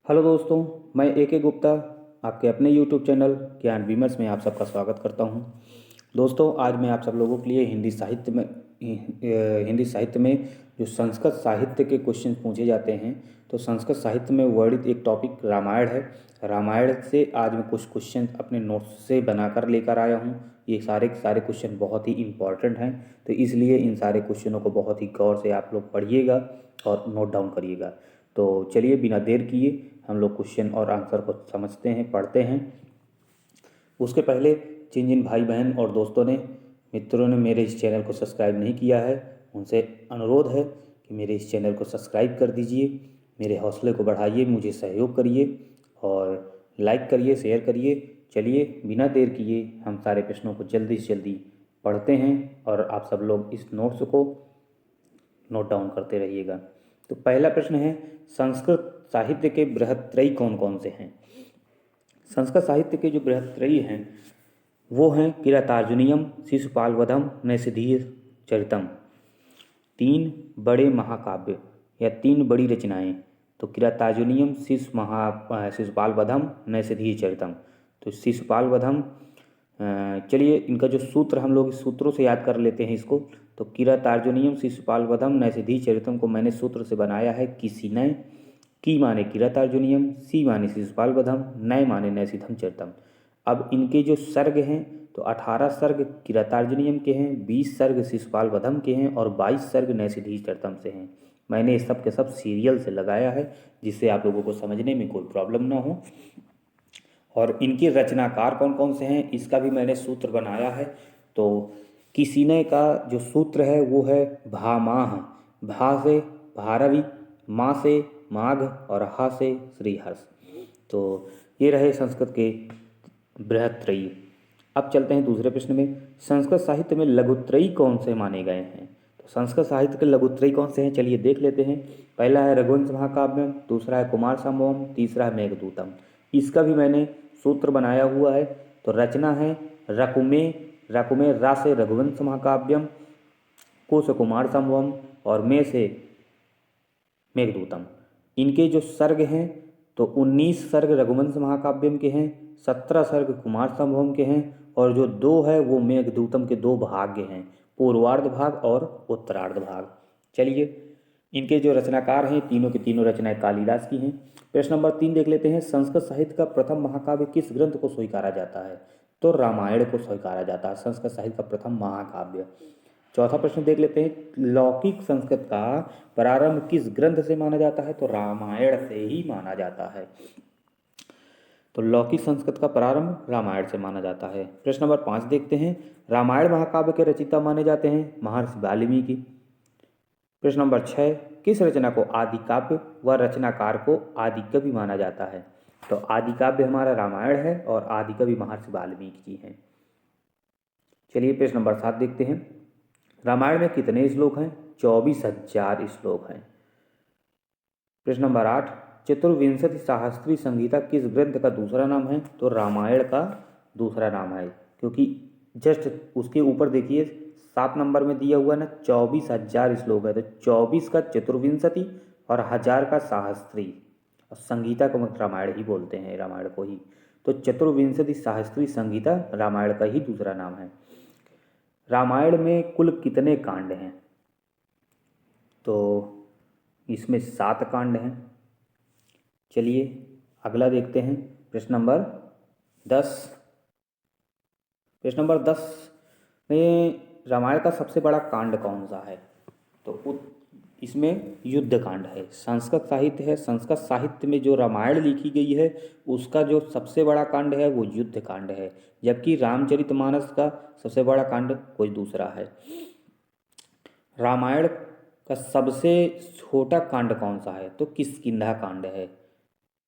Hello दोस्तों, मैं ए गुप्ता आपके अपने यूट्यूब चैनल ज्ञान विमर्श में आप सबका स्वागत करता हूं। दोस्तों, आज मैं आप सब लोगों के लिए हिंदी साहित्य में जो संस्कृत साहित्य के क्वेश्चन पूछे जाते हैं, तो संस्कृत साहित्य में वर्णित एक टॉपिक रामायण है। रामायण से आज मैं कुछ क्वेश्चन अपने नोट्स से बनाकर लेकर आया हूं। ये सारे सारे क्वेश्चन बहुत ही इम्पॉर्टेंट हैं, तो इसलिए इन सारे क्वेश्चनों को बहुत ही गौर से आप लोग पढ़िएगा और नोट डाउन करिएगा। तो चलिए बिना देर किए हम लोग क्वेश्चन और आंसर को समझते हैं, पढ़ते हैं। उसके पहले जिन जिन भाई बहन और दोस्तों ने मित्रों ने मेरे इस चैनल को सब्सक्राइब नहीं किया है, उनसे अनुरोध है कि मेरे इस चैनल को सब्सक्राइब कर दीजिए, मेरे हौसले को बढ़ाइए, मुझे सहयोग करिए और लाइक करिए, शेयर करिए। चलिए बिना देर किए हम सारे प्रश्नों को जल्दी से जल्दी पढ़ते हैं और आप सब लोग इस नोट्स को नोट डाउन करते रहिएगा। तो पहला प्रश्न है, संस्कृत साहित्य के बृहत्त्रयी कौन कौन से हैं? संस्कृत साहित्य के जो बृहत्त्रयी हैं वो हैं किरातार्जुनीयम, शिशुपालवधम, नैषधीय चरितम। तीन बड़े महाकाव्य या तीन बड़ी रचनाएं, तो किरातार्जुनीयम, शिशुपालवधम, नैषधीय चरितम। तो शिशुपालवधम, चलिए इनका जो सूत्र हम लोग इस सूत्रों से याद कर लेते हैं इसको। तो किरातार्जुनीयम, शिशुपालवधम, नैषधीय चरितम को मैंने सूत्र से बनाया है। किसी नय की माने किरातार्जुनीयम, सी माने शिशुपालवधम, नय माने नैषधीय चरितम। अब इनके जो सर्ग हैं तो 18 सर्ग किरातार्जुनीयम के हैं, 20 सर्ग शिशुपालवधम के हैं और 22 सर्ग नैषधीय चरितम से हैं। मैंने ये सब के सब सीरियल से लगाया है जिससे आप लोगों को समझने में कोई प्रॉब्लम ना हो। और इनके रचनाकार कौन कौन से हैं इसका भी मैंने सूत्र बनाया है। तो किसीने का जो सूत्र है वो है भामाह, भा से भारवी, माँ से माघ और हा से श्रीहर्ष। तो ये रहे संस्कृत के बृहत्त्रयी। अब चलते हैं दूसरे प्रश्न में, संस्कृत साहित्य में लघुत्रयी कौन से माने गए हैं? तो संस्कृत साहित्य के लघुत्रयी कौन से हैं, चलिए देख लेते हैं। पहला है रघुवंश महाकाव्यम, दूसरा है कुमार संभवम, तीसरा है मेघदूतम। इसका भी मैंने सूत्र बनाया हुआ है। तो रचना है रकुमे, रकुमे रा से रघुवंश महाकाव्यम, को से कुमार संभवम और में से मेघदूतम। इनके जो सर्ग हैं तो 19 सर्ग रघुवंश महाकाव्यम के हैं, 17 सर्ग कुमार संभवम के हैं और जो 2 है वो मेघदूतम के 2 भाग हैं, पूर्वार्ध भाग और उत्तरार्ध भाग। चलिए इनके जो रचनाकार हैं तीनों की तीनों रचनाएं कालिदास की हैं। प्रश्न नंबर 3 देख लेते हैं, संस्कृत साहित्य का प्रथम महाकाव्य किस ग्रंथ को स्वीकारा जाता है? तो रामायण को स्वीकारा जाता है संस्कृत साहित्य का प्रथम महाकाव्य। चौथा प्रश्न देख लेते हैं, लौकिक संस्कृत का प्रारंभ किस ग्रंथ से माना जाता है? तो रामायण से ही माना जाता है। तो लौकिक संस्कृत का प्रारंभ रामायण से माना जाता है। प्रश्न नंबर 5 देखते हैं, रामायण महाकाव्य के रचयिता माने जाते हैं महर्षि वाल्मीकि। प्रश्न नंबर 6, किस रचना को आदि काव्य व रचनाकार को आदि कवि माना जाता है? तो आदि काव्य हमारा रामायण है और आदि कवि महर्षि वाल्मीकि जी हैं। चलिए प्रश्न नंबर 7 देखते हैं, रामायण में कितने श्लोक हैं? 24,000 श्लोक हैं। प्रश्न नंबर 8, चतुर्विंशति सहस्त्री संहिता किस ग्रंथ का दूसरा नाम है? तो रामायण का दूसरा नाम है, क्योंकि जस्ट उसके ऊपर देखिए 7 नंबर में दिया हुआ है ना 24,000 श्लोक है, तो 24 का चतुर्विंशति और 1000 का सहस्त्री और संगीता को मतलब रामायण ही बोलते हैं, रामायण को ही। तो चतुर्विंशति सहस्त्री संगीता रामायण का ही दूसरा नाम है। रामायण में कुल कितने कांड हैं? तो इसमें 7 कांड हैं। चलिए अगला देखते हैं, प्रश्न नंबर 10। प्रश्न नंबर 10 में रामायण का सबसे बड़ा कांड कौन सा है? तो इसमें युद्ध कांड है। संस्कृत साहित्य है, संस्कृत साहित्य में जो रामायण लिखी गई है उसका जो सबसे बड़ा कांड है वो युद्ध कांड है, जबकि रामचरितमानस का सबसे बड़ा कांड कोई दूसरा है। रामायण का सबसे छोटा कांड कौन सा है? तो किष्किंधा कांड है।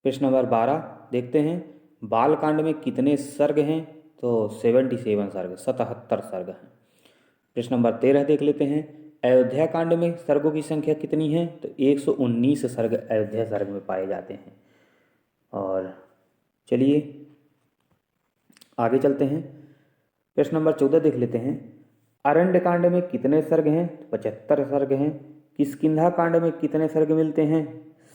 प्रश्न नंबर 12 देखते हैं, बाल कांड में कितने सर्ग हैं? तो 77 सर्ग, 77 सर्ग हैं। प्रश्न नंबर 13 देख लेते हैं, अयोध्या कांड में सर्गों की संख्या कितनी है? तो 119 सर्ग अयोध्या सर्ग में पाए जाते हैं। और चलिए आगे चलते हैं, प्रश्न नंबर 14 देख लेते हैं, अरण्य कांड में कितने सर्ग हैं? 75 सर्ग हैं। किष्किंधा कांड में कितने सर्ग मिलते हैं?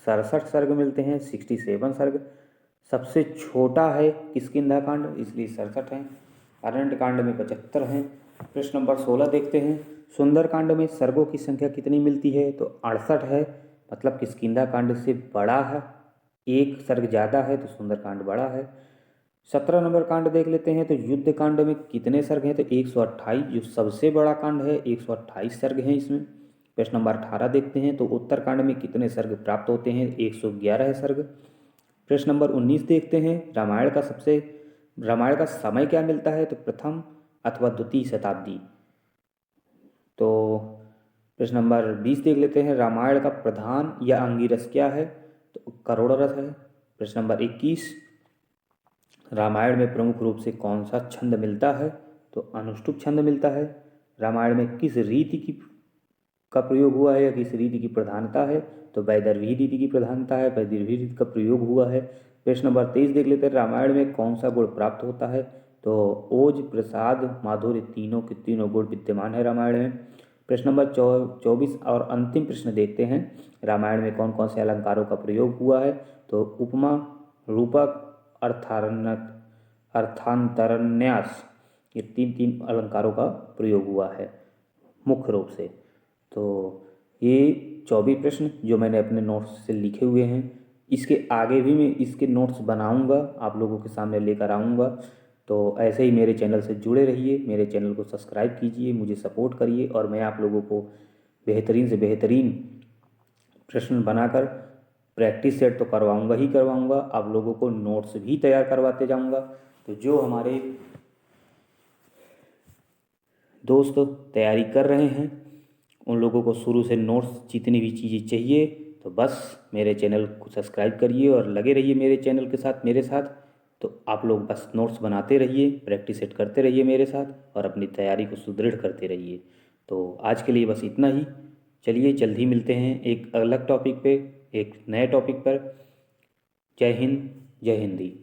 67 सर्ग मिलते हैं, 67 सर्ग। सबसे छोटा है किष्किंधा कांड, इसलिए 67 हैं। अरण्य कांड में 75 हैं। प्रश्न नंबर 16 देखते हैं, सुंदर कांड में सर्गों की संख्या कितनी मिलती है? तो 68 है, मतलब किष्किंधा कांड से बड़ा है, एक सर्ग ज़्यादा है तो सुंदर कांड बड़ा है। 17 नंबर कांड देख लेते हैं, तो युद्ध कांड में कितने सर्ग हैं? तो 128, जो सबसे बड़ा कांड है, 128 सर्ग हैं इसमें। प्रश्न नंबर 18 देखते हैं, तो उत्तर कांड में कितने सर्ग प्राप्त होते हैं? 111 सर्ग। प्रश्न नंबर 19 देखते हैं, रामायण का समय क्या मिलता है? तो प्रथम अथवा द्वितीय शताब्दी। तो प्रश्न नंबर 20 देख लेते हैं, रामायण का प्रधान या अंगिरस क्या है? तो करुण रस है। प्रश्न नंबर 21, रामायण में प्रमुख रूप से कौन सा छंद मिलता है? तो अनुष्टुप छंद मिलता है। रामायण में किस रीति का प्रयोग हुआ है या किस रीति की प्रधानता है? तो वैदर्भी रीति की प्रधानता है, वैदर्भी रीति का प्रयोग हुआ है। प्रश्न नंबर 23 देख लेते हैं, रामायण में कौन सा गुण प्राप्त होता है? तो ओज, प्रसाद, माधुर्य, तीनों के तीनों गुण विद्यमान है रामायण में। प्रश्न नंबर 24 और अंतिम प्रश्न देखते हैं, रामायण में कौन कौन से अलंकारों का प्रयोग हुआ है? तो उपमा, रूपक, अर्थांतरन्यास, ये तीन तीन अलंकारों का प्रयोग हुआ है मुख्य रूप से। तो ये 24 प्रश्न जो मैंने अपने नोट्स से लिखे हुए हैं, इसके आगे भी मैं इसके नोट्स बनाऊंगा, आप लोगों के सामने लेकर आऊँगा। तो ऐसे ही मेरे चैनल से जुड़े रहिए, मेरे चैनल को सब्सक्राइब कीजिए, मुझे सपोर्ट करिए, और मैं आप लोगों को बेहतरीन से बेहतरीन प्रश्न बनाकर प्रैक्टिस सेट तो करवाऊंगा ही करवाऊंगा, आप लोगों को नोट्स भी तैयार करवाते जाऊंगा। तो जो हमारे दोस्त तैयारी कर रहे हैं, उन लोगों को शुरू से नोट्स जितनी भी चीज़ें चाहिए, तो बस मेरे चैनल को सब्सक्राइब करिए और लगे रहिए मेरे चैनल के साथ, मेरे साथ। तो आप लोग बस नोट्स बनाते रहिए, प्रैक्टिस सेट करते रहिए मेरे साथ, और अपनी तैयारी को सुदृढ़ करते रहिए। तो आज के लिए बस इतना ही। चलिए जल्द ही मिलते हैं एक अलग टॉपिक पे, एक नए टॉपिक पर। जय हिंद, जय हिंदी।